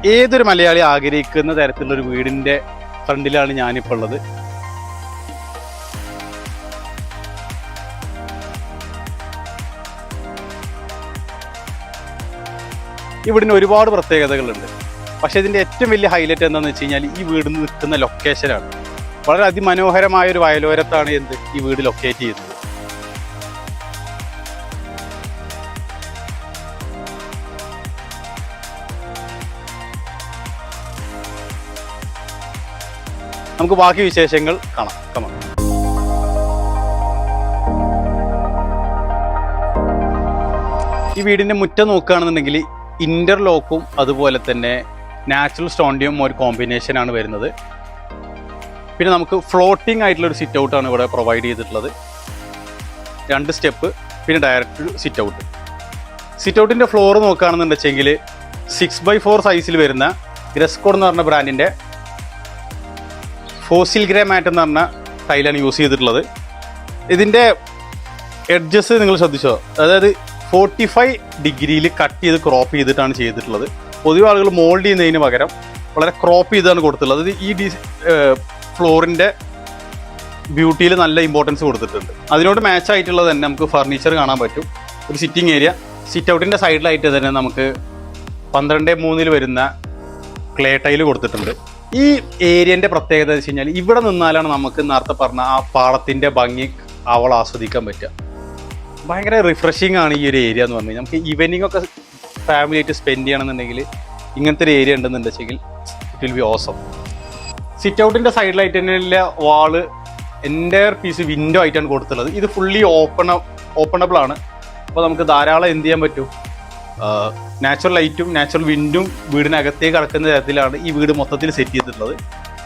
ഏതൊരു മലയാളി ആഗ്രഹിക്കുന്ന തരത്തിലുള്ളൊരു വീടിൻ്റെ ഫ്രണ്ടിലാണ് ഞാനിപ്പോൾ ഉള്ളത്. ഈ വീടിന് ഒരുപാട് പ്രത്യേകതകളുണ്ട്. പക്ഷേ ഇതിൻ്റെ ഏറ്റവും വലിയ ഹൈലൈറ്റ് എന്താണെന്ന് വെച്ച് കഴിഞ്ഞാൽ ഈ വീട് നിൽക്കുന്ന ലൊക്കേഷനാണ്. വളരെ അതിമനോഹരമായ ഒരു വയലോരത്താണ് ഈ വീട് ലൊക്കേറ്റ് ചെയ്യുന്നത്. നമുക്ക് ബാക്കി വിശേഷങ്ങൾ കാണാം. കമാ. ഈ വീടിൻ്റെ മുറ്റം നോക്കുകയാണെന്നുണ്ടെങ്കിൽ ഇൻ്റർലോക്കും അതുപോലെ തന്നെ നാച്ചുറൽ സ്റ്റോണിൻ്റെയും ഒരു കോമ്പിനേഷനാണ് വരുന്നത്. പിന്നെ നമുക്ക് ഫ്ലോട്ടിംഗ് ആയിട്ടുള്ളൊരു സിറ്റ് ഔട്ടാണ് ഇവിടെ പ്രൊവൈഡ് ചെയ്തിട്ടുള്ളത്. 2 സ്റ്റെപ്പ്, പിന്നെ ഡയറക്റ്റ് സിറ്റ് ഔട്ട്. സിറ്റ് ഔട്ടിൻ്റെ ഫ്ലോർ നോക്കുകയാണെന്നുണ്ടെങ്കിൽ 6x4 സൈസിൽ വരുന്ന ഗ്രസ്കോഡ് എന്ന് പറഞ്ഞ ബ്രാൻഡിൻ്റെ ഫോസിൽ ഗ്രേ മാറ്റ് എന്ന് പറഞ്ഞ ടൈലാണ് യൂസ് ചെയ്തിട്ടുള്ളത്. ഇതിൻ്റെ എഡ്ജസ് നിങ്ങൾ ശ്രദ്ധിച്ചോ? അതായത് 45 ഡിഗ്രിയിൽ കട്ട് ചെയ്ത് ക്രോപ്പ് ചെയ്തിട്ടാണ് ചെയ്തിട്ടുള്ളത്. പൊതുവെ ആളുകൾ മോൾഡ് ചെയ്യുന്നതിന് പകരം വളരെ ക്രോപ്പ് ചെയ്താണ് കൊടുത്തിട്ടുള്ളത്. ഈ ഫ്ലോറിൻ്റെ ബ്യൂട്ടിയിൽ നല്ല ഇമ്പോർട്ടൻസ് കൊടുത്തിട്ടുണ്ട്. അതിനോട് മാച്ച് ആയിട്ടുള്ളത് തന്നെ നമുക്ക് ഫർണിച്ചർ കാണാൻ പറ്റും. ഒരു സിറ്റിംഗ് ഏരിയ, സിറ്റ് ഔട്ടിൻ്റെ സൈഡിലായിട്ട് തന്നെ നമുക്ക് 12:3 വരുന്ന ക്ലേ ടൈല് കൊടുത്തിട്ടുണ്ട്. ഈ ഏരിയൻ്റെ പ്രത്യേകത വെച്ച് കഴിഞ്ഞാൽ ഇവിടെ നിന്നാലാണ് നമുക്ക് നേരത്തെ പറഞ്ഞ ആ പാടത്തിൻ്റെ ഭംഗി ആസ്വദിക്കാൻ പറ്റുക. ഭയങ്കര റിഫ്രഷിംഗ് ആണ് ഈ ഒരു ഏരിയ എന്ന് പറഞ്ഞു കഴിഞ്ഞാൽ. നമുക്ക് ഈവനിങ് ഒക്കെ ഫാമിലി ആയിട്ട് സ്പെൻഡ് ചെയ്യണമെന്നുണ്ടെങ്കിൽ ഇങ്ങനത്തെ ഒരു ഏരിയ ഉണ്ടെന്നുണ്ടെങ്കിൽ it will be awesome. Sit ഔട്ടിൻ്റെ സൈഡിലായിട്ട് തന്നെ വാള് എൻ്റയർ പീസ് വിൻഡോ ആയിട്ടാണ് കൊടുത്തുള്ളത്. ഇത് ഫുള്ളി ഓപ്പണബിൾ ആണ്. അപ്പോൾ നമുക്ക് ധാരാളം എന്ത് ചെയ്യാൻ പറ്റും, നാച്ചുറൽ ലൈറ്റും നാച്ചുറൽ വിൻഡും വീടിനകത്തേക്ക് കടക്കുന്ന തരത്തിലാണ് ഈ വീട് മൊത്തത്തിൽ സെറ്റ് ചെയ്തിട്ടുള്ളത്.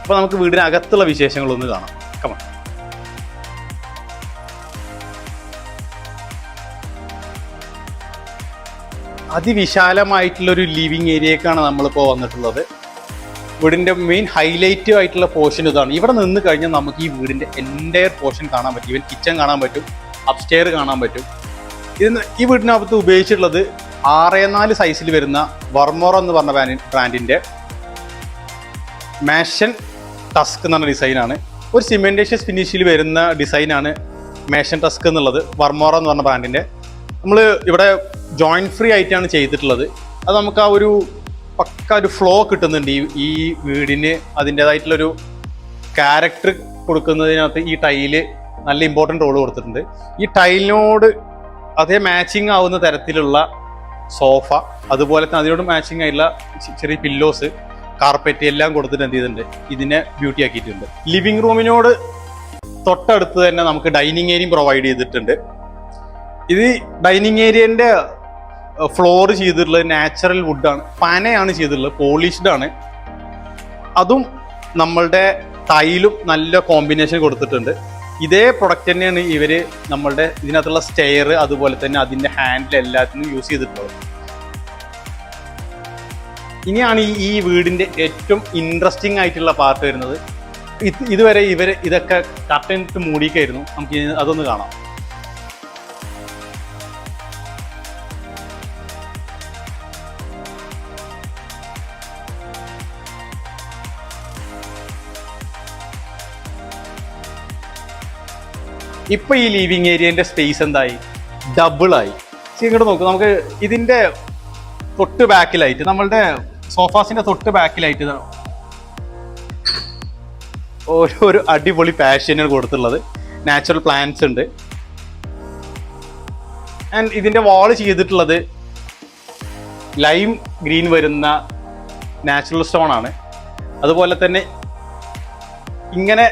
അപ്പോൾ നമുക്ക് വീടിനകത്തുള്ള വിശേഷങ്ങളൊന്ന് കാണാം. കമാ. അതിവിശാലമായിട്ടുള്ളൊരു ലിവിങ് ഏരിയക്കാണ് നമ്മളിപ്പോൾ വന്നിട്ടുള്ളത്. വീടിൻ്റെ മെയിൻ ഹൈലൈറ്റ് ആയിട്ടുള്ള പോർഷൻ ഇതാണ്. ഇവിടെ നിന്ന് കഴിഞ്ഞാൽ നമുക്ക് ഈ വീടിൻ്റെ എൻ്റയർ പോർഷൻ കാണാൻ പറ്റും. ഈവൻ കിച്ചൺ കാണാൻ പറ്റും, അപ്സ്റ്റെയർ കാണാൻ പറ്റും. ഈ വീടിനകത്ത് ഉപയോഗിച്ചിട്ടുള്ളത് 6x4 സൈസിൽ വരുന്ന വർമോറ എന്ന് പറഞ്ഞ ബ്രാൻഡിൻ്റെ മാഷൻ ടസ്ക് എന്ന് പറഞ്ഞ ഡിസൈനാണ്. ഒരു സിമെൻറ്റേഷ്യസ് ഫിനിഷിൽ വരുന്ന ഡിസൈനാണ് മാഷൻ ടസ്ക് എന്നുള്ളത്, വർമോറ എന്ന് പറഞ്ഞ ബ്രാൻഡിൻ്റെ. നമ്മൾ ഇവിടെ ജോയിൻറ്റ് ഫ്രീ ആയിട്ടാണ് ചെയ്തിട്ടുള്ളത്. അത് നമുക്ക് ആ ഒരു പക്ക ഒരു ഫ്ലോ കിട്ടുന്നുണ്ട്. ഈ വീടിന് അതിൻ്റേതായിട്ടുള്ളൊരു ക്യാരക്ടർ കൊടുക്കുന്നതിനകത്ത് ഈ ടൈല് നല്ല ഇമ്പോർട്ടൻ്റ് റോൾ കൊടുത്തിട്ടുണ്ട്. ഈ ടൈലിനോട് അതേ മാച്ചിങ് ആവുന്ന തരത്തിലുള്ള സോഫ, അതുപോലെ തന്നെ അതിനോട് മാച്ചിങ് ആയിട്ടുള്ള ചെറിയ പില്ലോസ്, കാർപ്പറ്റ് എല്ലാം കൊടുത്തിട്ട് എന്ത് ചെയ്തിട്ടുണ്ട്, ഇതിനെ ബ്യൂട്ടി ആക്കിയിട്ടുണ്ട്. ലിവിങ് റൂമിനോട് തൊട്ടടുത്ത് തന്നെ നമുക്ക് ഡൈനിങ് ഏരിയയും പ്രൊവൈഡ് ചെയ്തിട്ടുണ്ട്. ഇത് ഡൈനിങ് ഏരിയൻ്റെ ഫ്ലോർ ചെയ്തിട്ടുള്ളത് നാച്ചുറൽ വുഡാണ്, പനയാണ് ചെയ്തിട്ടുള്ളത്, പോളിഷ്ഡ് ആണ്. അതും നമ്മളുടെ ടൈലും നല്ല കോമ്പിനേഷൻ കൊടുത്തിട്ടുണ്ട്. ഇതേ പ്രൊഡക്റ്റ് തന്നെയാണ് ഇവർ നമ്മളുടെ ഇതിനകത്തുള്ള സ്റ്റെയർ, അതുപോലെ തന്നെ അതിൻ്റെ ഹാൻഡിൽ എല്ലാത്തിനും യൂസ് ചെയ്തിട്ടുള്ളത്. ഇനിയാണ് ഈ വീടിൻ്റെ ഏറ്റവും ഇൻട്രസ്റ്റിംഗ് ആയിട്ടുള്ള പാർട്ട് വരുന്നത്. ഇതുവരെ ഇതൊക്കെ കർട്ടനിട്ട് മൂടിക്കായിരുന്നു. നമുക്ക് അതൊന്ന് കാണാം. ഇപ്പൊ ഈ ലിവിങ് ഏരിയന്റെ സ്പേസ് എന്തായി, ഡബിളായി. ഇങ്ങോട്ട് നോക്കും, നമുക്ക് ഇതിന്റെ തൊട്ട് ബാക്കിലായിട്ട്, നമ്മളുടെ സോഫാസിന്റെ തൊട്ട് ബാക്കിലായിട്ട് ഒരു അടിപൊളി പാഷനാണ് കൊടുത്തിട്ടുള്ളത്. നാച്ചുറൽ പ്ലാന്റ്സ് ഉണ്ട്. ആൻഡ് ഇതിന്റെ വാള് ചെയ്തിട്ടുള്ളത് ലൈം ഗ്രീൻ വരുന്ന നാച്ചുറൽ സ്റ്റോൺ ആണ്. അതുപോലെ തന്നെ ഇങ്ങനെ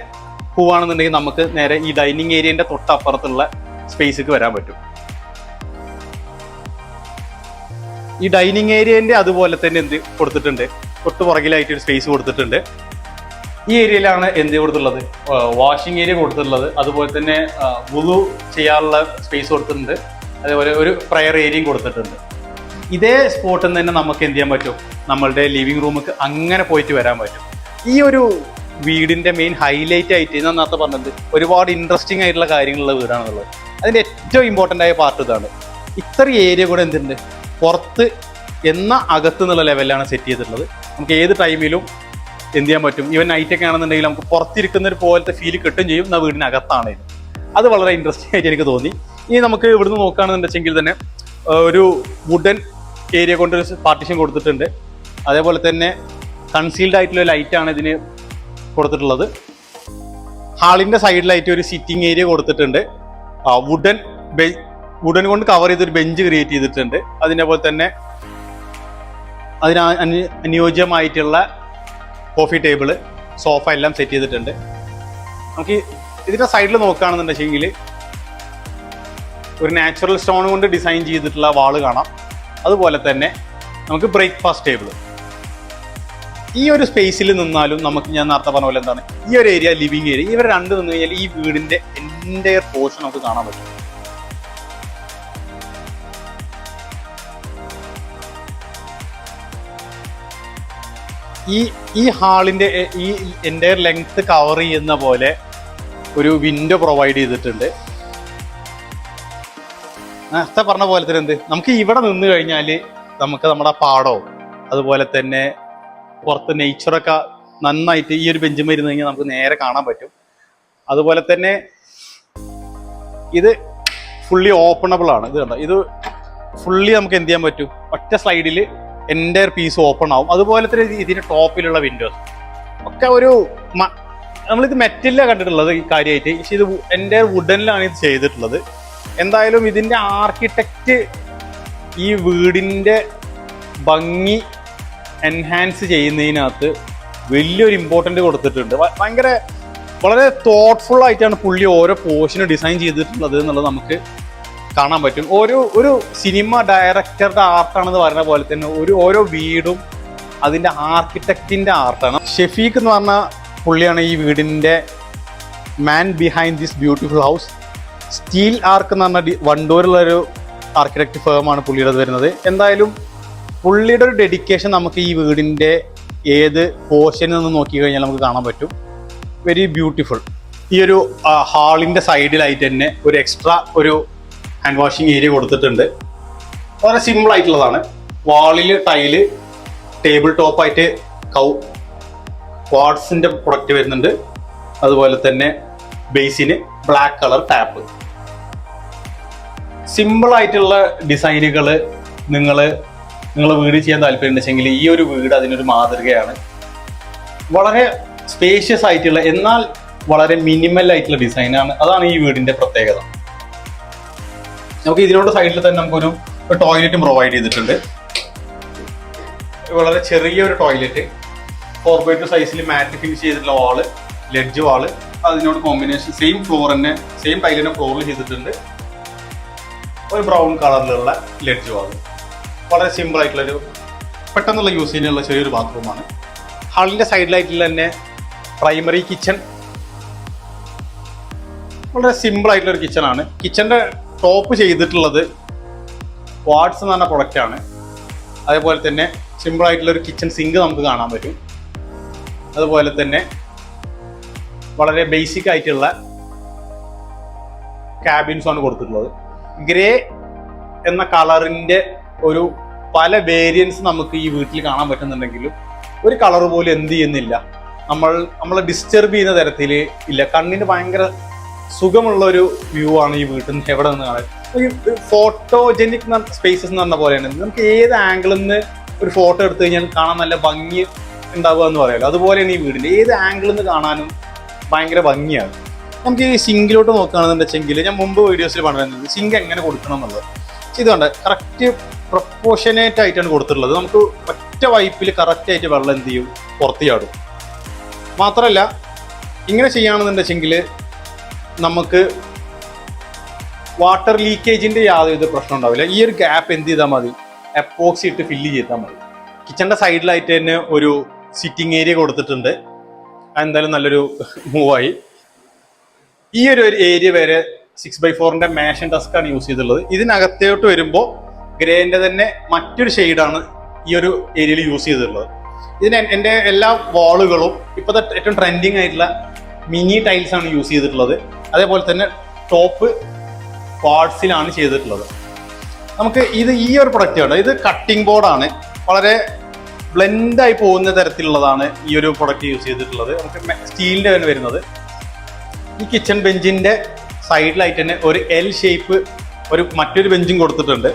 പോവുകയാണെന്നുണ്ടെങ്കിൽ നമുക്ക് നേരെ ഈ ഡൈനിങ് ഏരിയൻ്റെ തൊട്ടപ്പുറത്തുള്ള സ്പേസിലേക്ക് വരാൻ പറ്റും. ഈ ഡൈനിങ് ഏരിയൻ്റെ അതുപോലെ തന്നെ എന്ത് കൊടുത്തിട്ടുണ്ട്, തൊട്ട് പുറകിലായിട്ട് ഒരു സ്പേസ് കൊടുത്തിട്ടുണ്ട്. ഈ ഏരിയയിലാണ് എന്ത് കൊടുത്തിട്ടുള്ളത്, വാഷിംഗ് ഏരിയ കൊടുത്തിട്ടുള്ളത്. അതുപോലെ തന്നെ വുളു ചെയ്യാനുള്ള സ്പേസ് കൊടുത്തിട്ടുണ്ട്. അതേപോലെ ഒരു പ്രയർ ഏരിയയും കൊടുത്തിട്ടുണ്ട്. ഇതേ സ്പോട്ടിൽ നിന്ന് തന്നെ നമുക്ക് എന്ത് ചെയ്യാൻ പറ്റും, നമ്മളുടെ ലിവിങ് റൂമിലേക്ക് അങ്ങനെ പോയിട്ട് വരാൻ പറ്റും. ഈ ഒരു വീടിൻ്റെ മെയിൻ ഹൈലൈറ്റ് ആയിട്ട് ഞാൻ നേരത്തെ പറഞ്ഞത് ഒരുപാട് ഇൻട്രസ്റ്റിംഗ് ആയിട്ടുള്ള കാര്യങ്ങളുള്ള വീടാണെന്നുള്ളത്. അതിൻ്റെ ഏറ്റവും ഇമ്പോർട്ടൻ്റ് ആയ പാർട്ട് ഇതാണ്. ഇത്ര ഏരിയ കൂടെ എന്തുണ്ട്, പുറത്ത് എന്ന അകത്ത് എന്നുള്ള ലെവലിലാണ് സെറ്റ് ചെയ്തിട്ടുള്ളത്. നമുക്ക് ഏത് ടൈമിലും എന്ത് ചെയ്യാൻ പറ്റും. ഈവൻ നൈറ്റൊക്കെ ആണെന്നുണ്ടെങ്കിൽ നമുക്ക് പുറത്തിരിക്കുന്ന ഒരു പോലത്തെ ഫീൽ കിട്ടും ചെയ്യും. എന്നാൽ വീടിനകത്താണേലും അത് വളരെ ഇൻട്രസ്റ്റിംഗ് ആയിട്ട് എനിക്ക് തോന്നി. ഇനി നമുക്ക് ഇവിടുന്ന് നോക്കുകയാണെന്നുണ്ടെങ്കിൽ തന്നെ ഒരു വുഡൻ ഏരിയ കൊണ്ട് പാർട്ടീഷൻ കൊടുത്തിട്ടുണ്ട്. അതേപോലെ തന്നെ കൺസീൽഡ് ആയിട്ടുള്ള ലൈറ്റാണ് ഇതിന് കൊടുത്തിട്ടുള്ളത്. ഹാളിൻ്റെ സൈഡിലായിട്ട് ഒരു സിറ്റിംഗ് ഏരിയ കൊടുത്തിട്ടുണ്ട്. വുഡൻ കൊണ്ട് കവർ ചെയ്തൊരു ബെഞ്ച് ക്രിയേറ്റ് ചെയ്തിട്ടുണ്ട്. അതിനേപോലെ തന്നെ അതിന് അനുയോജ്യമായിട്ടുള്ള കോഫി ടേബിള്, സോഫ എല്ലാം സെറ്റ് ചെയ്തിട്ടുണ്ട്. നമുക്ക് ഇതിൻ്റെ സൈഡിൽ നോക്കുകയാണെന്നുണ്ടെങ്കിൽ ഒരു നാച്ചുറൽ സ്റ്റോൺ കൊണ്ട് ഡിസൈൻ ചെയ്തിട്ടുള്ള വാള് കാണാം. അതുപോലെ തന്നെ നമുക്ക് ബ്രേക്ക്ഫാസ്റ്റ് ടേബിൾ. ഈ ഒരു സ്പേസിൽ നിന്നാലും നമുക്ക് ഞാൻ നേരത്തെ പറഞ്ഞ പോലെ എന്താണ് ഈ ഒരു ഏരിയ ലിവിങ് ഏരിയ, ഇവർ രണ്ട് നിന്ന് കഴിഞ്ഞാൽ ഈ വീടിന്റെ എൻ്റയർ പോർഷൻ നമുക്ക് കാണാൻ പറ്റും. ഈ ഹാളിന്റെ ഈ എൻ്റയർ ലെങ്ത് കവർ ചെയ്യുന്ന പോലെ ഒരു വിൻഡോ പ്രൊവൈഡ് ചെയ്തിട്ടുണ്ട്. നേരത്തെ പറഞ്ഞ പോലെ തന്നെ എന്ത് നമുക്ക് ഇവിടെ നിന്ന് കഴിഞ്ഞാൽ നമുക്ക് നമ്മുടെ പാടവും അതുപോലെ തന്നെ പുറത്ത് നേച്ചറൊക്കെ നന്നായിട്ട് ഈ ഒരു ബെഞ്ചും ഇരുന്ന് കഴിഞ്ഞാൽ നമുക്ക് നേരെ കാണാൻ പറ്റും. അതുപോലെ തന്നെ ഇത് ഫുള്ളി ഓപ്പണബിൾ ആണ്. ഇത് കണ്ടോ, ഇത് ഫുള്ളി നമുക്ക് എന്ത് ചെയ്യാൻ പറ്റും, ഒറ്റ സ്ലൈഡിൽ എൻ്റയർ പീസ് ഓപ്പൺ ആവും. അതുപോലെ തന്നെ ഇതിന്റെ ടോപ്പിലുള്ള വിൻഡോസ് ഒക്കെ ഒരു നമ്മളിത് മെറ്റലിലാണ് കണ്ടിട്ടുള്ളത് ഈ കാര്യമായിട്ട്, പക്ഷെ ഇത് എൻ്റയർ വുഡനിലാണ് ഇത് ചെയ്തിട്ടുള്ളത്. എന്തായാലും ഇതിന്റെ ആർക്കിടെക്റ്റ് ഈ വീടിന്റെ ഭംഗി എൻഹാൻസ് ചെയ്യുന്നതിനകത്ത് വലിയൊരു ഇമ്പോർട്ടൻ്റ് കൊടുത്തിട്ടുണ്ട്. വളരെ തോട്ട്ഫുൾ ആയിട്ടാണ് പുള്ളി ഓരോ പോർഷനും ഡിസൈൻ ചെയ്തിട്ടുള്ളത് എന്നുള്ളത് നമുക്ക് കാണാൻ പറ്റും. ഒരു സിനിമ ഡയറക്ടറുടെ ആർട്ടാണെന്ന് പറയുന്ന പോലെ തന്നെ ഓരോ വീടും അതിൻ്റെ ആർക്കിടെക്റ്റിൻ്റെ ആർട്ടാണ്. ഷെഫീഖ് എന്ന് പറഞ്ഞ പുള്ളിയാണ് ഈ വീടിൻ്റെ man behind this beautiful house. Steel arc എന്ന് പറഞ്ഞ വണ്ടൂരിലുള്ളൊരു ആർക്കിടെക്ട് ഫേമാണ് പുള്ളിയുടെ വരുന്നത്. എന്തായാലും പുള്ളിയുടെ ഒരു ഡെഡിക്കേഷൻ നമുക്ക് ഈ വീടിൻ്റെ ഏത് പോർഷനിൽ നിന്ന് നോക്കി കഴിഞ്ഞാൽ നമുക്ക് കാണാൻ പറ്റും. Very beautiful. ഈ ഒരു ഹാളിൻ്റെ സൈഡിലായിട്ട് തന്നെ ഒരു എക്സ്ട്രാ ഒരു ഹാൻഡ് വാഷിംഗ് ഏരിയ കൊടുത്തിട്ടുണ്ട്. വളരെ സിമ്പിൾ ആയിട്ടുള്ളതാണ്. വാളിൽ ടൈല്, ടേബിൾ ടോപ്പായിട്ട് ക്വാർട്സിൻ്റെ പ്രൊഡക്റ്റ് വരുന്നുണ്ട്. അതുപോലെ തന്നെ ബേസിന് ബ്ലാക്ക് കളർ ടാപ്പ്. സിമ്പിൾ ആയിട്ടുള്ള ഡിസൈനുകൾ നിങ്ങൾ വീട് ചെയ്യാൻ താല്പര്യമുണ്ടെങ്കിൽ ഈ ഒരു വീട് അതിനൊരു മാതൃകയാണ്. വളരെ സ്പേഷ്യസ് ആയിട്ടുള്ള എന്നാൽ വളരെ മിനിമൽ ആയിട്ടുള്ള ഡിസൈനാണ്. അതാണ് ഈ വീടിന്റെ പ്രത്യേകത. നമുക്ക് ഇതിനോട് സൈഡിൽ തന്നെ നമുക്കൊരു ടോയ്ലറ്റും പ്രൊവൈഡ് ചെയ്തിട്ടുണ്ട്. വളരെ ചെറിയൊരു ടോയ്ലറ്റ്, 4x2 സൈസിൽ മാറ്റ് ഫിനിഷ് ചെയ്തിട്ടുള്ള വാള്, ലെഡ്ജ് വാള്, അതിനോട് കോമ്പിനേഷൻ സെയിം ഫ്ലോർ തന്നെ, സെയിം ടൈലിന്റെ ഫ്ലോറിൽ ചെയ്തിട്ടുണ്ട്. ഒരു ബ്രൗൺ കളറിലുള്ള ലെഡ്ജ് വാള്. വളരെ സിമ്പിൾ ആയിട്ടുള്ളൊരു പെട്ടെന്നുള്ള യൂസ് ചെയ്യാനുള്ള ചെറിയൊരു ബാത്റൂമാണ്. ഹാളിന്റെ സൈഡിലായിട്ടുള്ള തന്നെ പ്രൈമറി കിച്ചൺ. വളരെ സിമ്പിൾ ആയിട്ടുള്ള ഒരു കിച്ചൺ ആണ്. കിച്ചന്റെ ടോപ്പ് ചെയ്തിട്ടുള്ളത് വാട്സ് എന്ന് പറഞ്ഞ പ്രൊഡക്റ്റ് ആണ്. അതേപോലെ തന്നെ സിമ്പിൾ ആയിട്ടുള്ള ഒരു കിച്ചൺ സിങ്ക് നമുക്ക് കാണാൻ പറ്റും. അതുപോലെ തന്നെ വളരെ ബേസിക് ആയിട്ടുള്ള ക്യാബിൻസ് ആണ് കൊടുത്തിട്ടുള്ളത്. ഗ്രേ എന്ന കളറിന്റെ ഒരു പല വേരിയൻസ് നമുക്ക് ഈ വീട്ടിൽ കാണാൻ പറ്റുന്നുണ്ടെങ്കിലും ഒരു കളർ പോലും എന്ത് ചെയ്യുന്നില്ല, നമ്മളെ ഡിസ്റ്റർബ് ചെയ്യുന്ന തരത്തിൽ ഇല്ല. കണ്ണിന് ഭയങ്കര സുഖമുള്ള ഒരു വ്യൂ ആണ് ഈ വീട്ടിൽ നിന്ന് എവിടെ നിന്ന് കാണാൻ. ഫോട്ടോജനിക് സ്പേസസ് എന്ന് പറഞ്ഞ പോലെയാണ്. നമുക്ക് ഏത് ആംഗിളിൽ നിന്ന് ഒരു ഫോട്ടോ എടുത്തു കഴിഞ്ഞാൽ കാണാൻ നല്ല ഭംഗി ഉണ്ടാവുക എന്ന് പറയാമല്ലോ, അതുപോലെയാണ് ഈ വീടിൻ്റെ. ഏത് ആംഗിളിൽ നിന്ന് കാണാനും ഭയങ്കര ഭംഗിയാണ്. നമുക്ക് ഈ സിങ്കിലോട്ട് നോക്കുകയാണെന്നുണ്ടെങ്കിൽ ഞാൻ മുമ്പ് വീഡിയോസിൽ പറഞ്ഞിരുന്നത് സിങ്ക് എങ്ങനെ കൊടുക്കണം എന്നുള്ളത്. ഇതുകൊണ്ട് കറക്റ്റ് പ്രൊപ്പോർഷനേറ്റ് ആയിട്ടാണ് കൊടുത്തിട്ടുള്ളത്. നമുക്ക് ഒറ്റ വൈപ്പിൽ കറക്റ്റ് ആയിട്ട് വെള്ളം എന്ത് ചെയ്യും, പുറത്ത് ചാടും. മാത്രമല്ല ഇങ്ങനെ ചെയ്യുകയാണെന്നുണ്ടെങ്കിൽ നമുക്ക് വാട്ടർ ലീക്കേജിന്റെ യാതൊരു പ്രശ്നം ഉണ്ടാവില്ല. ഈ ഒരു ഗ്യാപ്പ് എന്ത് ചെയ്താൽ മതി, എപ്പോക്സി ഇട്ട് ഫില്ല് ചെയ്താൽ മതി. കിച്ചന്റെ സൈഡിലായിട്ട് തന്നെ ഒരു സിറ്റിംഗ് ഏരിയ കൊടുത്തിട്ടുണ്ട്. എന്തായാലും നല്ലൊരു മൂവായി. ഈ ഒരു ഏരിയ വരെ 6x4 മാഷൻ ഡെസ്ക് ആണ് യൂസ് ചെയ്തിട്ടുള്ളത്. ഇതിനകത്തോട്ട് വരുമ്പോൾ ഗ്രേന്റെ തന്നെ മറ്റൊരു ഷെയ്ഡാണ് ഈ ഒരു ഏരിയയിൽ യൂസ് ചെയ്തിട്ടുള്ളത്. എൻ്റെ എല്ലാ വാളുകളും ഇപ്പോഴത്തെ ഏറ്റവും ട്രെൻഡിങ് ആയിട്ടുള്ള മിനി ടൈൽസ് ആണ് യൂസ് ചെയ്തിട്ടുള്ളത്. അതേപോലെ തന്നെ ടോപ്പ് ക്വാർട്സിലാണ് ചെയ്തിട്ടുള്ളത്. നമുക്ക് ഈ ഒരു പ്രൊഡക്റ്റ് ഉണ്ട്. ഇത് കട്ടിംഗ് ബോർഡാണ്, വളരെ ബ്ലെൻഡായി പോകുന്ന തരത്തിലുള്ളതാണ് ഈ ഒരു പ്രൊഡക്റ്റ് യൂസ് ചെയ്തിട്ടുള്ളത്. നമുക്ക് സ്റ്റീലിൻ്റെ തന്നെ വരുന്നത്. ഈ കിച്ചൺ ബെഞ്ചിൻ്റെ സൈഡിലായിട്ട് തന്നെ ഒരു എൽ ഷേപ്പ് മറ്റൊരു ബെഞ്ചും കൊടുത്തിട്ടുണ്ട്.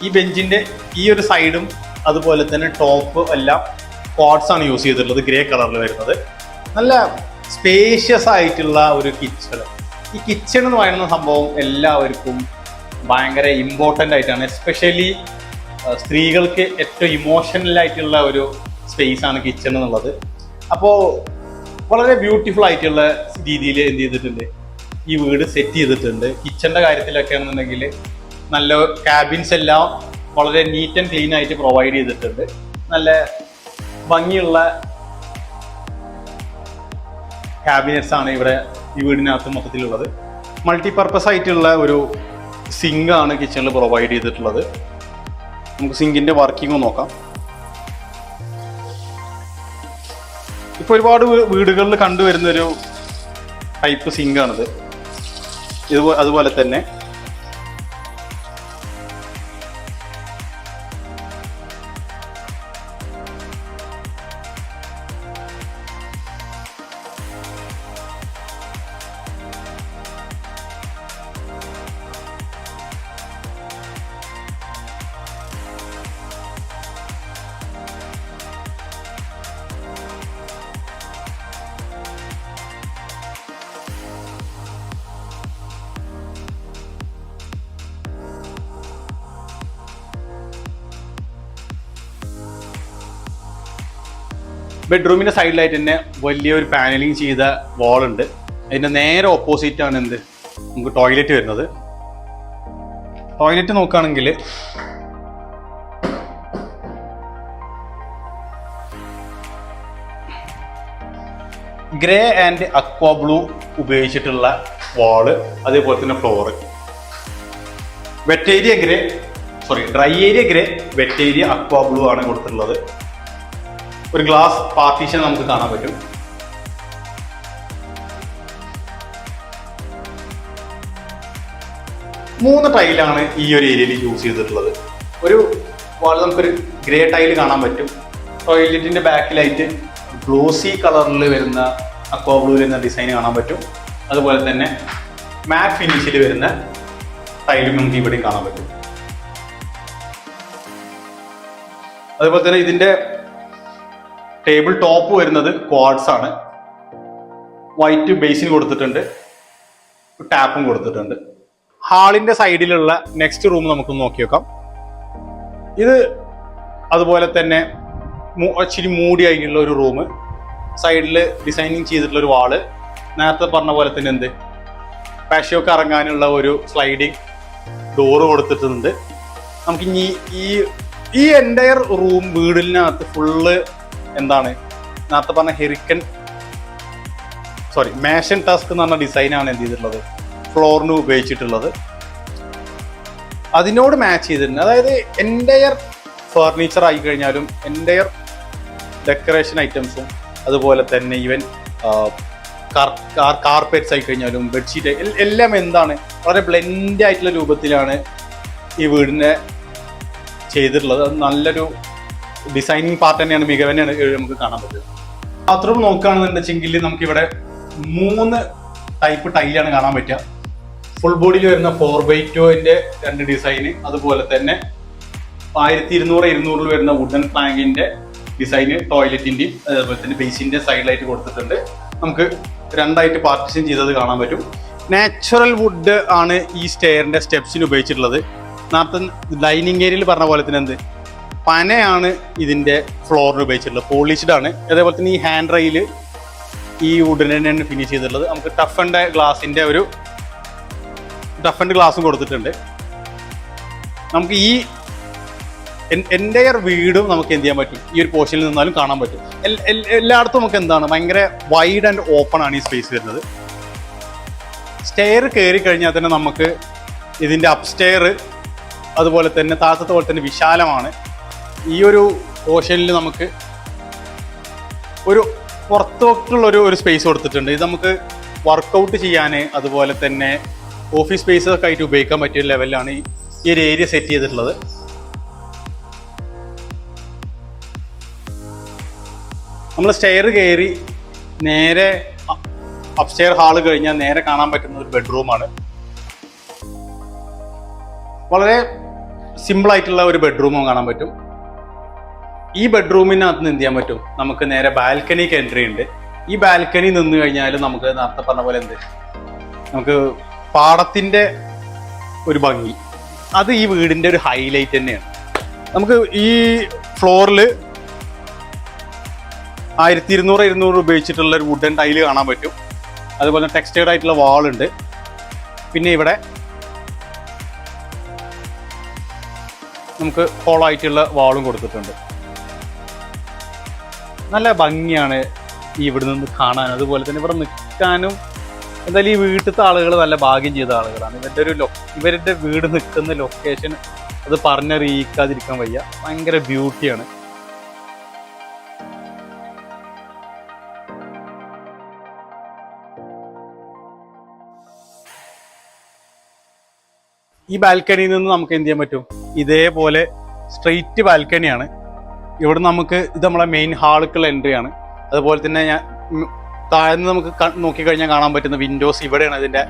ഈ ബെഞ്ചിൻ്റെ ഈ ഒരു സൈഡും അതുപോലെ തന്നെ ടോപ്പ് എല്ലാം ക്വാർട്സ് ആണ് യൂസ് ചെയ്തിട്ടുള്ളത്, ഗ്രേ കളറിൽ വരുന്നത്. നല്ല സ്പേഷ്യസ് ആയിട്ടുള്ള ഒരു കിച്ചൺ. ഈ കിച്ചൺ എന്ന് പറയുന്ന സംഭവം എല്ലാവർക്കും ഭയങ്കര ഇമ്പോർട്ടൻ്റ് ആയിട്ടാണ്. എസ്പെഷ്യലി സ്ത്രീകൾക്ക് ഏറ്റവും ഇമോഷണൽ ആയിട്ടുള്ള ഒരു സ്പേസ് ആണ് കിച്ചൺ എന്നുള്ളത്. അപ്പോൾ വളരെ ബ്യൂട്ടിഫുൾ ആയിട്ടുള്ള രീതിയിൽ എന്ത് ചെയ്തിട്ടുണ്ട്, ഈ വീട് സെറ്റ് ചെയ്തിട്ടുണ്ട്. കിച്ചൻ്റെ കാര്യത്തിലൊക്കെ ആണെന്നുണ്ടെങ്കിൽ നല്ല ക്യാബിൻസ് എല്ലാം വളരെ നീറ്റ് ആൻഡ് ക്ലീൻ ആയിട്ട് പ്രൊവൈഡ് ചെയ്തിട്ടുണ്ട്. നല്ല ഭംഗിയുള്ള ക്യാബിനറ്റ്സ് ആണ് ഇവിടെ ഈ വീടിനകത്ത് മൊത്തത്തിലുള്ളത്. മൾട്ടിപർപ്പസ് ആയിട്ടുള്ള ഒരു സിങ്ക് ആണ് കിച്ചണിൽ പ്രൊവൈഡ് ചെയ്തിട്ടുള്ളത്. നമുക്ക് സിങ്കിന്റെ വർക്കിംഗ് നോക്കാം. ഇപ്പൊ ഒരുപാട് വീടുകളിൽ കണ്ടുവരുന്നൊരു ടൈപ്പ് സിങ്കാണിത്. അതുപോലെ തന്നെ ബെഡ്റൂമിന്റെ സൈഡിലായിട്ട് തന്നെ വലിയൊരു പാനലിംഗ് ചെയ്ത വാൾ ഉണ്ട്. അതിന്റെ നേരെ ഓപ്പോസിറ്റ് ആണ് നമുക്ക് ടോയ്ലറ്റ് വരുന്നത്. ടോയ്ലറ്റ് നോക്കുകയാണെങ്കിൽ ഗ്രേ ആൻഡ് അക്വാ ബ്ലൂ ഉപയോഗിച്ചിട്ടുള്ള വാള്, അതേപോലെ തന്നെ floor. Dry area grey, wet area aqua blue ആണ് കൊടുത്തിട്ടുള്ളത്. ഒരു ഗ്ലാസ് പാർട്ടീഷൻ നമുക്ക് കാണാൻ പറ്റും. മൂന്ന് ടൈലാണ് ഈ ഒരു ഏരിയയിൽ യൂസ് ചെയ്തിട്ടുള്ളത്. ഒരു വാൾ നമുക്കൊരു ഗ്രേ ടൈൽ കാണാൻ പറ്റും. ടോയ്ലറ്റിന്റെ ബാക്കിലായിട്ട് ഗ്ലോസി കളറിൽ വരുന്ന അക്വാ ബ്ലൂവിൽ വരുന്ന ഡിസൈൻ കാണാൻ പറ്റും. അതുപോലെ തന്നെ മാറ്റ് ഫിനിഷിൽ വരുന്ന ടൈലും നമുക്ക് ഇവിടെ കാണാൻ പറ്റും. അതുപോലെ തന്നെ ഇതിന്റെ ടേബിൾ ടോപ്പ് വരുന്നത് ക്വാർട്സ് ആണ്. വൈറ്റ് ബേസിൻ കൊടുത്തിട്ടുണ്ട്, ടാപ്പും കൊടുത്തിട്ടുണ്ട്. ഹാളിന്റെ സൈഡിലുള്ള നെക്സ്റ്റ് റൂം നമുക്ക് നോക്കി നോക്കാം. ഇത് അതുപോലെ തന്നെ ഇച്ചിരി മൂടി ആയിട്ടുള്ള ഒരു റൂം. സൈഡിൽ ഡിസൈനിങ് ചെയ്തിട്ടുള്ള ഒരു വാള്. നേരത്തെ പറഞ്ഞ പോലെ തന്നെ പാഷ്യോക്ക് ഇറങ്ങാനുള്ള ഒരു സ്ലൈഡിങ് ഡോറ് കൊടുത്തിട്ടുണ്ട്. നമുക്ക് ഇനി ഈ എൻ്റയർ റൂം വീടിനകത്ത് ഫുള്ള് നേരത്തെ പറഞ്ഞ മാഷൻ ടാസ്ക് എന്ന് പറഞ്ഞ ഡിസൈനാണ് എന്ത് ചെയ്തിട്ടുള്ളത്, ഫ്ലോറിന് ഉപയോഗിച്ചിട്ടുള്ളത്. അതിനോട് മാച്ച് ചെയ്തിട്ടുണ്ട്. അതായത് എൻ്റയർ ഫർണിച്ചർ ആയി കഴിഞ്ഞാലും എൻ്റയർ ഡെക്കറേഷൻ ഐറ്റംസും അതുപോലെ തന്നെ ഈവൻ കാർപ്പറ്റ്സ് ആയി കഴിഞ്ഞാലും ബെഡ്ഷീറ്റ് എല്ലാം വളരെ ബ്ലെൻഡ് ആയിട്ടുള്ള രൂപത്തിലാണ് ഈ വീടിനെ ചെയ്തിട്ടുള്ളത്. അത് നല്ലൊരു ഡിസൈനിങ് പാർട്ട് തന്നെയാണ്, മികവ് തന്നെയാണ് നമുക്ക് കാണാൻ പറ്റുന്നത്. ബാത്റൂം നോക്കുകയാണെന്നുണ്ടെങ്കിൽ നമുക്കിവിടെ 3 ടൈപ്പ് ടൈലാണ് കാണാൻ പറ്റുക. ഫുൾ ബോഡിയിൽ വരുന്ന 4x2 2 ഡിസൈന്, അതുപോലെ തന്നെ 1200 വരുന്ന വുഡൻ പ്ലാങ്കിന്റെ ഡിസൈന് ടോയ്ലറ്റിന്റെയും അതുപോലെ തന്നെ ബേസിന്റെ സൈഡിലായിട്ട് കൊടുത്തിട്ടുണ്ട്. നമുക്ക് 2ആയിട്ട് പാർട്ടിഷൻ ചെയ്തത് കാണാൻ പറ്റും. നാച്ചുറൽ വുഡ് ആണ് ഈ സ്റ്റെയറിന്റെ സ്റ്റെപ്സിന് ഉപയോഗിച്ചിട്ടുള്ളത്. നേരത്തെ ഡൈനിങ് ഏരിയയിൽ പറഞ്ഞ പോലെ തന്നെ പനയാണ് ഇതിന്റെ ഫ്ലോറിന് ഉപയോഗിച്ചിട്ടുള്ളത്, പോളിഷ്ഡ് ആണ്. അതേപോലെ തന്നെ ഈ ഹാൻഡ് റെയില് ഈ വുഡിനെ തന്നെയാണ് ഫിനിഷ് ചെയ്തിട്ടുള്ളത്. നമുക്ക് ടഫൻഡ് ഗ്ലാസും കൊടുത്തിട്ടുണ്ട്. നമുക്ക് ഈ എൻ്റയർ വീടും നമുക്ക് എന്ത് ചെയ്യാൻ പറ്റും, ഈ ഒരു പോർഷനിൽ നിന്നാലും കാണാൻ പറ്റും. എല്ലായിടത്തും നമുക്ക് ഭയങ്കര വൈഡ് ആൻഡ് ഓപ്പൺ ആണ് ഈ സ്പേസ് വരുന്നത്. സ്റ്റെയർ കയറി കഴിഞ്ഞാൽ തന്നെ നമുക്ക് ഇതിന്റെ അപ്സ്റ്റെയർ അതുപോലെ തന്നെ താഴത്തെ പോലെ തന്നെ വിശാലമാണ്. ഈ ഒരു പോർഷനിൽ നമുക്ക് ഒരു പുറത്തോട്ടുള്ള ഒരു സ്പേസ് കൊടുത്തിട്ടുണ്ട്. ഇത് നമുക്ക് വർക്കൗട്ട് ചെയ്യാൻ അതുപോലെ തന്നെ ഓഫീസ് സ്പേസ് ഒക്കെ ആയിട്ട് ഉപയോഗിക്കാൻ പറ്റിയ ലെവലിലാണ് ഈ ഈ ഒരു ഏരിയ സെറ്റ് ചെയ്തിട്ടുള്ളത്. നമ്മൾ സ്റ്റെയർ കയറി നേരെ അപ്സ്റ്റെയർ ഹാള് കഴിഞ്ഞാൽ നേരെ കാണാൻ പറ്റുന്ന ഒരു ബെഡ്റൂമാണ്. വളരെ സിമ്പിൾ ആയിട്ടുള്ള ഒരു ബെഡ്റൂമും കാണാൻ പറ്റും. ഈ ബെഡ്റൂമിനകത്ത് നിന്ന് എന്ത് ചെയ്യാൻ പറ്റും, നമുക്ക് നേരെ ബാൽക്കണിക്ക് എൻട്രി ഉണ്ട്. ഈ ബാൽക്കണി നിന്ന് കഴിഞ്ഞാൽ നമുക്ക് നേരത്തെ പറഞ്ഞ പോലെ നമുക്ക് പാടത്തിന്റെ ഒരു ഭംഗി, അത് ഈ വീടിന്റെ ഒരു ഹൈലൈറ്റ് തന്നെയാണ്. നമുക്ക് ഈ ഫ്ലോറിൽ 1200 ഉപയോഗിച്ചിട്ടുള്ള ഒരു വുഡൻ ടൈല് കാണാൻ പറ്റും. അതുപോലെ ടെക്സ്റ്റൈഡ് ആയിട്ടുള്ള വാളുണ്ട്. പിന്നെ ഇവിടെ നമുക്ക് ഹോളായിട്ടുള്ള വാളും കൊടുത്തിട്ടുണ്ട്. നല്ല ഭംഗിയാണ് ഇവിടെ നിന്ന് കാണാൻ. അതുപോലെ തന്നെ ഇവിടെ നിൽക്കാനും എന്തായാലും ഈ വീട്ടിലത്തെ ആളുകൾ നല്ല ഭാഗ്യം ചെയ്ത ആളുകളാണ്. ഇവരുടെ വീട് നിൽക്കുന്ന ലൊക്കേഷൻ അത് പറഞ്ഞറിയിക്കാതിരിക്കാൻ വയ്യ. ഭയങ്കര ബ്യൂട്ടിയാണ്. ഈ ബാൽക്കണിയിൽ നിന്ന് നമുക്ക് എന്ത് ചെയ്യാൻ പറ്റും, ഇതേപോലെ സ്ട്രെയിറ്റ് ബാൽക്കണിയാണ്. ഇവിടെ നമുക്ക് ഇത് നമ്മളെ മെയിൻ ഹാളുക്കുള്ള എൻട്രി ആണ്. അതുപോലെ തന്നെ താഴ്ന്ന് നമുക്ക് നോക്കിക്കഴിഞ്ഞാൽ കാണാൻ പറ്റുന്ന വിൻഡോസ്, ഇവിടെയാണ് ഇതിൻ്റെ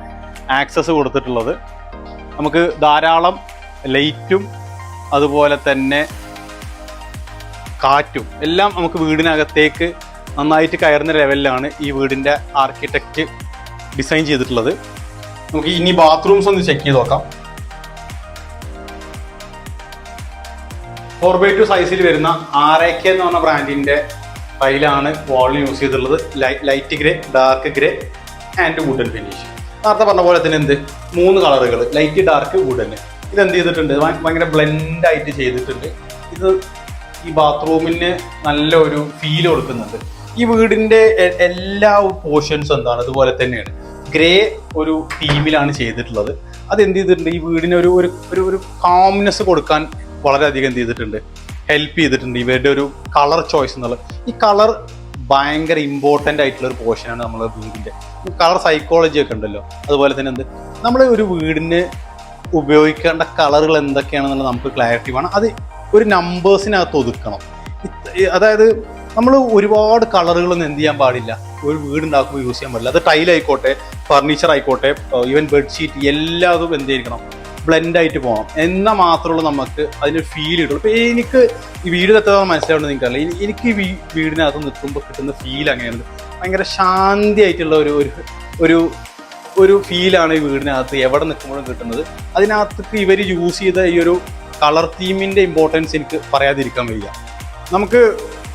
ആക്സസ് കൊടുത്തിട്ടുള്ളത്. നമുക്ക് ധാരാളം ലൈറ്റും അതുപോലെ തന്നെ കാറ്റും എല്ലാം നമുക്ക് വീടിനകത്തേക്ക് നന്നായിട്ട് കയറുന്ന ലെവലിലാണ് ഈ വീടിൻ്റെ ആർക്കിടെക്റ്റ് ഡിസൈൻ ചെയ്തിട്ടുള്ളത്. നമുക്ക് ഇനി ബാത്റൂംസ് ഒന്ന് ചെക്ക് ചെയ്ത് നോക്കാം. 4x2 സൈസിൽ വരുന്ന RAK എന്ന് പറഞ്ഞ ബ്രാൻഡിന്റെ ടൈലാണ് വാളിൽ യൂസ് ചെയ്തിട്ടുള്ളത്. Light grey, dark grey and wooden finish. നേരത്തെ പറഞ്ഞ പോലെ തന്നെ 3 കളറുകൾ, ലൈറ്റ്, ഡാർക്ക്, വുഡൻ. ഇതെന്ത് ചെയ്തിട്ടുണ്ട്, ഭയങ്കര ബ്ലെൻഡ് ആയിട്ട് ചെയ്തിട്ടുണ്ട്. ഇത് ഈ ബാത്റൂമിന് നല്ല ഒരു ഫീൽ കൊടുക്കുന്നുണ്ട്. ഈ വീടിന്റെ എല്ലാ പോർഷൻസും എന്താണ് അതുപോലെ തന്നെയാണ്. ഗ്രേ ഒരു തീമിലാണ് ചെയ്തിട്ടുള്ളത്. അതെന്ത് ചെയ്തിട്ടുണ്ട്, ഈ വീടിന് ഒരു കാംനെസ് കൊടുക്കാൻ വളരെയധികം എന്ത് ചെയ്തിട്ടുണ്ട്, ഹെൽപ്പ് ചെയ്തിട്ടുണ്ട് ഇവരുടെ ഒരു കളർ ചോയ്സ് എന്നുള്ളത്. ഈ കളർ ഭയങ്കര ഇമ്പോർട്ടൻ്റ് ആയിട്ടുള്ള ഒരു പോർഷനാണ് നമ്മളെ വീടിൻ്റെ. കളർ സൈക്കോളജി ഒക്കെ ഉണ്ടല്ലോ. അതുപോലെ തന്നെ നമ്മൾ ഒരു വീടിന് ഉപയോഗിക്കേണ്ട കളറുകൾ എന്തൊക്കെയാണെന്നുള്ളത് നമുക്ക് ക്ലാരിറ്റി വേണം. അത് ഒരു നമ്പേഴ്സിനകത്ത് ഒതുക്കണം. അതായത് നമ്മൾ ഒരുപാട് കളറുകളൊന്നും എന്ത് ചെയ്യാൻ പാടില്ല, ഒരു വീടുണ്ടാക്കുമ്പോൾ യൂസ് ചെയ്യാൻ പാടില്ല. അത് ടൈലായിക്കോട്ടെ, ഫർണിച്ചർ ആയിക്കോട്ടെ, ഈവൻ ബെഡ്ഷീറ്റ്, എല്ലാതും എന്ത് ചെയ്യണം, ബ്ലെൻഡായിട്ട് പോകണം. എന്നാൽ മാത്രമുള്ളൂ നമുക്ക് അതിനൊരു ഫീൽ കിട്ടുള്ളൂ. ഇപ്പോൾ എനിക്ക് ഈ വീട് എത്ര മനസ്സിലാവുന്നത് നിങ്ങൾക്കറിയില്ല. എനിക്ക് ഈ വീടിനകത്ത് നിൽക്കുമ്പോൾ കിട്ടുന്ന ഫീൽ അങ്ങനെയാണ്. ഭയങ്കര ശാന്തിയായിട്ടുള്ള ഒരു ഫീലാണ് ഈ വീടിനകത്ത് എവിടെ നിൽക്കുമ്പോഴും കിട്ടുന്നത്. അതിനകത്ത് ഇവർ യൂസ് ചെയ്ത ഈ ഒരു കളർ തീമിൻ്റെ ഇമ്പോർട്ടൻസ് എനിക്ക് പറയാതിരിക്കാൻ വയ്യ. നമുക്ക്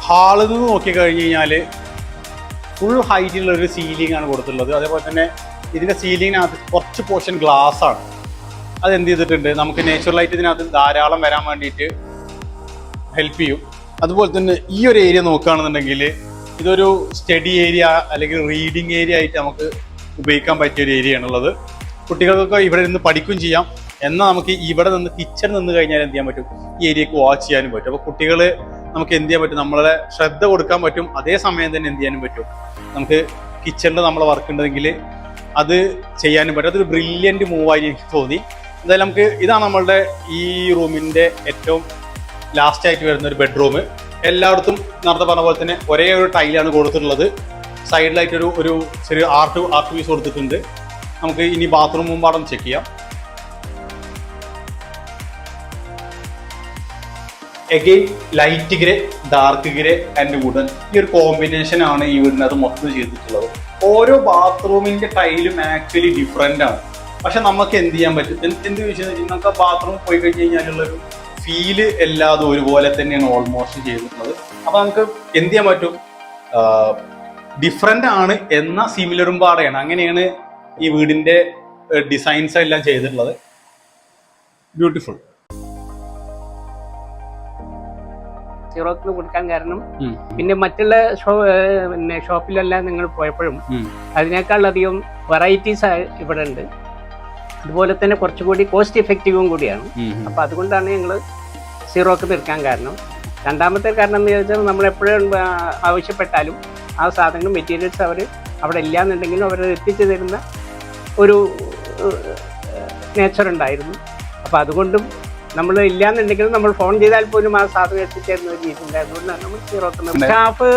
ഹാളിൽ നിന്ന് നോക്കിക്കഴിഞ്ഞ് കഴിഞ്ഞാൽ ഫുൾ ഹൈറ്റിലുള്ള ഒരു സീലിംഗ് ആണ് കൊടുത്തിട്ടുള്ളത്. അതേപോലെ തന്നെ ഇതിൻ്റെ സീലിങ്ങിനകത്ത് കുറച്ച് പോർഷൻ ഗ്ലാസ് ആണ്. അതെന്ത് ചെയ്തിട്ടുണ്ട്, നമുക്ക് നാച്ചുറലായിട്ട് ഇതിനകത്ത് ധാരാളം വരാൻ വേണ്ടിയിട്ട് ഹെൽപ്പ് ചെയ്യും. അതുപോലെ തന്നെ ഈ ഒരു ഏരിയ നോക്കുകയാണെന്നുണ്ടെങ്കിൽ ഇതൊരു സ്റ്റഡി ഏരിയ അല്ലെങ്കിൽ റീഡിങ് ഏരിയ ആയിട്ട് നമുക്ക് ഉപയോഗിക്കാൻ പറ്റിയൊരു ഏരിയ ആണുള്ളത്. കുട്ടികൾക്കൊക്കെ ഇവിടെ നിന്ന് പഠിക്കുകയും ചെയ്യാം. എന്നാൽ നമുക്ക് ഇവിടെ നിന്ന് കിച്ചൺ നിന്ന് കഴിഞ്ഞാൽ എന്ത് ചെയ്യാൻ പറ്റും, ഈ ഏരിയക്ക് വാച്ച് ചെയ്യാനും പറ്റും. അപ്പോൾ കുട്ടികൾ നമുക്ക് എന്ത് ചെയ്യാൻ പറ്റും, നമ്മളെ ശ്രദ്ധ കൊടുക്കാൻ പറ്റും. അതേ സമയം തന്നെ എന്ത് ചെയ്യാനും പറ്റും, നമുക്ക് കിച്ചണിൽ നമ്മളെ വർക്ക് ഉണ്ടെങ്കിൽ അത് ചെയ്യാനും പറ്റും. അതൊരു ബ്രില്യൻറ്റ് മൂവായി എനിക്ക് തോന്നി. എന്തായാലും നമുക്ക് ഇതാണ് നമ്മളുടെ ഈ റൂമിൻ്റെ ഏറ്റവും ലാസ്റ്റ് ആയിട്ട് വരുന്ന ഒരു ബെഡ്റൂം. എല്ലായിടത്തും നേരത്തെ പറഞ്ഞ പോലെ തന്നെ ഒരേ ഒരു ടൈലാണ് കൊടുത്തിട്ടുള്ളത്. സൈഡിലായിട്ടൊരു ചെറിയ ആർട്ട് പീസ് കൊടുത്തിട്ടുണ്ട്. നമുക്ക് ഇനി ബാത്റൂം മുമ്പാടം ചെക്ക് ചെയ്യാം. Again light grey, dark grey and wooden, ഈ ഒരു കോമ്പിനേഷൻ ആണ് ഈ വീടിനകത്ത് മൊത്തം ചെയ്തിട്ടുള്ളത്. ഓരോ ബാത്റൂമിന്റെ ടൈലും ആക്ച്വലി ഡിഫറെന്റ് ആണ്. പക്ഷെ നമുക്ക് എന്ത് ചെയ്യാൻ പറ്റും, എന്ത് ചോദിച്ചാൽ നമുക്ക് ആ ബാത്റൂം പോയി കഴിഞ്ഞ് കഴിഞ്ഞാലുള്ളൊരു ഫീല് എല്ലാതും ഒരുപോലെ തന്നെയാണ് ഓൾമോസ്റ്റ് ചെയ്തിട്ടുള്ളത്. അപ്പൊ നമുക്ക് എന്ത് ചെയ്യാൻ പറ്റും, ഡിഫറെന്റ് ആണ് എന്ന സിമിലറും പാടെയാണ്. അങ്ങനെയാണ് ഈ വീടിന്റെ ഡിസൈൻസ് എല്ലാം ചെയ്തിട്ടുള്ളത്. ബ്യൂട്ടിഫുൾ. സീറോക്കിന് കൊടുക്കാൻ കാരണം പിന്നെ മറ്റുള്ള ഷോപ്പിലെല്ലാം നിങ്ങൾ പോയപ്പോഴും അതിനേക്കാളധികം വെറൈറ്റീസ് ഇവിടെ ഉണ്ട്. അതുപോലെ തന്നെ കുറച്ചുകൂടി കോസ്റ്റ് എഫക്റ്റീവും കൂടിയാണ്. അപ്പൊ അതുകൊണ്ടാണ് ഞങ്ങൾ സീറോക്ക് തീർക്കാൻ കാരണം. രണ്ടാമത്തെ കാരണം എന്ന് ചോദിച്ചാൽ നമ്മൾ എപ്പോഴും ആവശ്യപ്പെട്ടാലും ആ സാധനങ്ങൾ മെറ്റീരിയൽസ് അവർ അവിടെ ഇല്ലാന്നുണ്ടെങ്കിലും അവർ എത്തിച്ചു തരുന്ന ഒരു നേച്ചർ ഉണ്ടായിരുന്നു. അപ്പോൾ അതുകൊണ്ടും നമ്മൾ ഇല്ലാന്നുണ്ടെങ്കിലും നമ്മൾ ഫോൺ ചെയ്താൽ പോലും ആ സാധനം എത്തിച്ചേരുന്ന ഒരു രീതിയുണ്ട്. അതുകൊണ്ടാണ് നമ്മൾ സീറോക്ക്. സ്റ്റാഫ്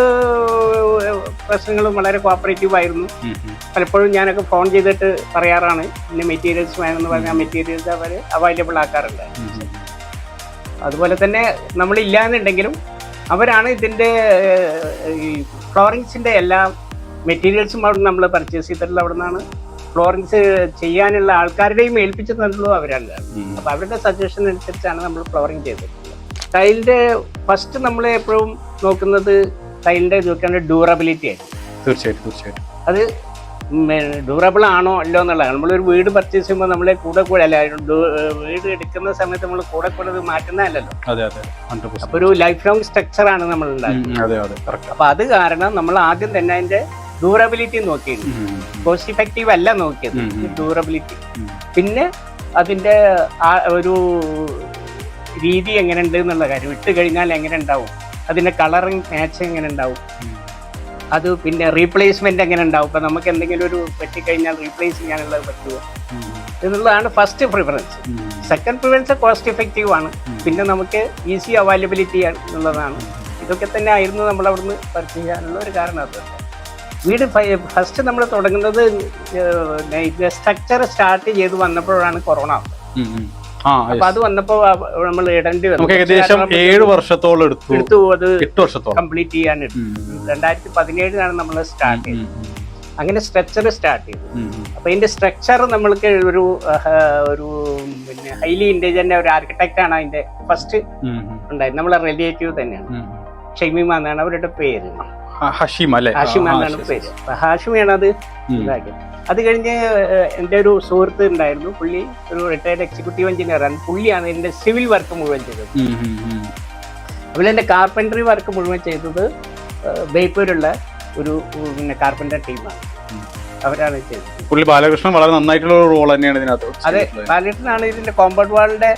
പ്രശ്നങ്ങളും വളരെ കോപ്പറേറ്റീവ് ആയിരുന്നു. പലപ്പോഴും ഞാനൊക്കെ ഫോൺ ചെയ്തിട്ട് പറയാറാണ് ഇന്ന മെറ്റീരിയൽസ് വേണമെന്ന് പറഞ്ഞാൽ മെറ്റീരിയൽസ് അവർ അവൈലബിൾ ആക്കാറുണ്ട്. അതുപോലെ തന്നെ നമ്മളില്ലാന്നുണ്ടെങ്കിലും അവരാണ് ഇതിൻ്റെ ഈ ഫ്ലോറിങ്സിൻ്റെ എല്ലാ മെറ്റീരിയൽസും അവിടെ നമ്മൾ പർച്ചേസ് ചെയ്തിട്ടുള്ള അവിടെ നിന്നാണ്. ഫ്ലോറിങ്സ് ചെയ്യാനുള്ള ആൾക്കാരുടെയും ഏൽപ്പിച്ചു തന്നുള്ളൂ അവരാണ്. അപ്പോൾ അവരുടെ സജഷൻ അനുസരിച്ചാണ് നമ്മൾ ഫ്ലോറിങ് ചെയ്തിട്ടുള്ളത്. ടൈലിൻ്റെ ഫസ്റ്റ് നമ്മൾ എപ്പോഴും നോക്കുന്നത് ടൈലിൻ്റെ നോക്കേണ്ട ഡ്യൂറബിലിറ്റി ആയിരുന്നു. തീർച്ചയായിട്ടും അത് ഡ്യൂറബിൾ ആണോ അല്ലോ എന്നുള്ളതാണ്. നമ്മളൊരു വീട് പർച്ചേസ് ചെയ്യുമ്പോൾ നമ്മളെ കൂടെ അല്ല വീട് എടുക്കുന്ന സമയത്ത് നമ്മൾ കൂടെ അത് മാറ്റുന്നതല്ലല്ലോ. അപ്പോൾ ഒരു ലൈഫ് ലോങ് സ്ട്രക്ചറാണ് നമ്മൾ ഉണ്ടാക്കുന്നത്. അപ്പോൾ അത് കാരണം നമ്മൾ ആദ്യം തന്നെ അതിൻ്റെ ഡ്യൂറബിലിറ്റി നോക്കിയിരുന്നു. കോസ്റ്റ് ഇഫക്റ്റീവ് അല്ല നോക്കിയത്, ഡ്യൂറബിലിറ്റി. പിന്നെ അതിൻ്റെ ഒരു രീതി എങ്ങനെ ഉണ്ട് എന്നുള്ള കാര്യം, ഇട്ട് കഴിഞ്ഞാൽ എങ്ങനെ ഉണ്ടാവും, അതിൻ്റെ കളറിങ് മാച്ച് എങ്ങനെ ഉണ്ടാവും, അത് പിന്നെ റീപ്ലേസ്മെന്റ് എങ്ങനെ ഉണ്ടാവും. ഇപ്പം നമുക്ക് എന്തെങ്കിലും ഒരു പറ്റിക്കഴിഞ്ഞാൽ റീപ്ലേസ് ചെയ്യാനുള്ളത് പറ്റുമോ എന്നുള്ളതാണ് first preference. Second preference cost effective ആണ്. പിന്നെ നമുക്ക് ഈസി അവൈലബിലിറ്റി എന്നുള്ളതാണ്. ഇതൊക്കെ തന്നെ ആയിരുന്നു നമ്മൾ അവിടുന്ന് പർച്ചേസ് ചെയ്യാനുള്ള ഒരു കാരണം. അത് വീട് ഫസ്റ്റ് നമ്മൾ തുടങ്ങുന്നത് സ്ട്രക്ചർ സ്റ്റാർട്ട് ചെയ്ത് വന്നപ്പോഴാണ് കൊറോണ. അപ്പൊ അത് വന്നപ്പോ നമ്മൾ ഇടേണ്ടി വന്നു. ഏകദേശം 7 വർഷത്തോളം എടുത്തു അത് 8 വർഷത്തോളം കംപ്ലീറ്റ് ചെയ്യാൻ. 2017 നമ്മൾ സ്റ്റാർട്ട് ചെയ്തത്. അങ്ങനെ സ്ട്രക്ചർ സ്റ്റാർട്ട് ചെയ്തു. അപ്പൊ ഇതിന്റെ സ്ട്രക്ചർ നമ്മൾക്ക് ഒരു പിന്നെ ഹൈലി ഇന്റലിജന്റ് ഒരു ആർക്കിടെക്ട് ആണ് അതിന്റെ ഫസ്റ്റ് ഉണ്ടായത്. നമ്മളെ റിലേറ്റീവ് തന്നെയാണ്, ഷമീമ എന്നാണ് അവരുടെ പേര്. ഹാഷിം എന്നാണ് പേര്. ഹാഷിമാണ് അത് ഇതാക്കിയത്. അത് കഴിഞ്ഞ് എൻ്റെ ഒരു സുഹൃത്ത് ഉണ്ടായിരുന്നു. പുള്ളി ഒരു റിട്ടയർഡ് എക്സിക്യൂട്ടീവ് എഞ്ചിനീയറാണ്. പുള്ളിയാണ് എൻ്റെ സിവിൽ വർക്ക് മുഴുവൻ ചെയ്തത്. അതുപോലെ എൻ്റെ കാർപ്പൻട്രി വർക്ക് മുഴുവൻ ചെയ്തത് ബേപ്പൂരുള്ള ഒരു പിന്നെ കാർപ്പൻറ്റർ ടീമാണ്. അവരാണ് ചെയ്തത്. പുള്ളി ബാലകൃഷ്ണൻ വളരെ നന്നായിട്ടുള്ള റോൾ തന്നെയാണ് ഇതിനകത്ത്. അതെ, ബാലകൃഷ്ണനാണ് ഇതിൻ്റെ കോമ്പൗണ്ട് വാളിൻ്റെ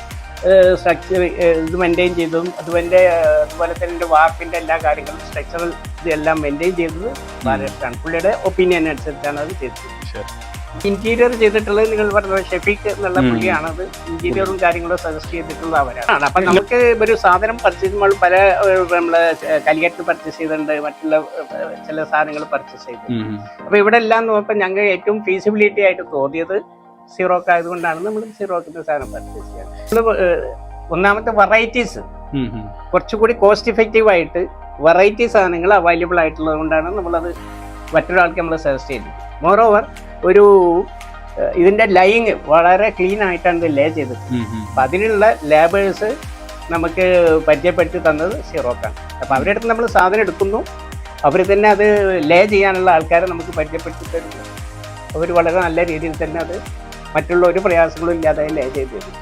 സ്ട്രക്ചർ ഇത് മെയിൻറ്റെയിൻ ചെയ്തതും അതുപോലെ തന്നെ വാർപ്പിൻ്റെ എല്ലാ കാര്യങ്ങളും സ്ട്രക്ചറൽ ഇതെല്ലാം മെയിൻറ്റെയിൻ ചെയ്തത് ബാലകൃഷ്ണനാണ്. പുള്ളിയുടെ ഒപ്പീനിയൻ അനുസരിച്ചാണ് അത് ചെയ്തത്. ഇന്റീരിയർ ചെയ്തിട്ടുള്ളത് നിങ്ങൾ പറഞ്ഞ ഷെഫീഖ് എന്നുള്ള പുള്ളിയാണത്. ഇന്റീരിയറും കാര്യങ്ങളും സജസ്റ്റ് ചെയ്തിട്ടുള്ളത് അവരാണ്. അപ്പം നമുക്ക് ഒരു സാധനം പർച്ചേസ് ചെയ്യുമ്പോൾ പല നമ്മൾ കലിയറ്റ് പർച്ചേസ് ചെയ്തിട്ടുണ്ട്, മറ്റുള്ള ചില സാധനങ്ങൾ പർച്ചേസ് ചെയ്തു. അപ്പോൾ ഇവിടെ എല്ലാം നോക്കുമ്പോൾ ഞങ്ങൾ ഏറ്റവും ഫീസിബിലിറ്റി ആയിട്ട് തോന്നിയത് സീറോക്ക് ആയതുകൊണ്ടാണ് നമ്മൾ സീറോക്കിന്റെ സാധനം പർച്ചേസ് ചെയ്യുന്നത്. ഒന്നാമത്തെ വെറൈറ്റീസ് കുറച്ചുകൂടി കോസ്റ്റ് ഇഫക്റ്റീവ് ആയിട്ട് വെറൈറ്റി സാധനങ്ങൾ അവൈലബിൾ ആയിട്ടുള്ളത് കൊണ്ടാണ് നമ്മളത് മറ്റൊരാൾക്ക് നമ്മൾ സജസ്റ്റ് ചെയ്യുന്നത്. മോറോവർ ഇതിന്റെ ലൈങ് വളരെ ക്ലീൻ ആയിട്ടാണ് ഇത് ലേ ചെയ്തത്. അപ്പം അതിനുള്ള ലേബേഴ്സ് നമുക്ക് പരിചയപ്പെടുത്തി തന്നത് സീറോക്കാണ്. അപ്പം അവരുടെ അടുത്ത് നമ്മൾ സാധനം എടുക്കുന്നു, അവർ തന്നെ അത് ലേ ചെയ്യാനുള്ള ആൾക്കാരെ നമുക്ക് പരിചയപ്പെടുത്തി തരുന്നു. അവർ വളരെ നല്ല രീതിയിൽ തന്നെ അത് മറ്റുള്ള ഒരു പ്രയാസങ്ങളും ഇല്ലാതെ ലേ ചെയ്ത് തരും.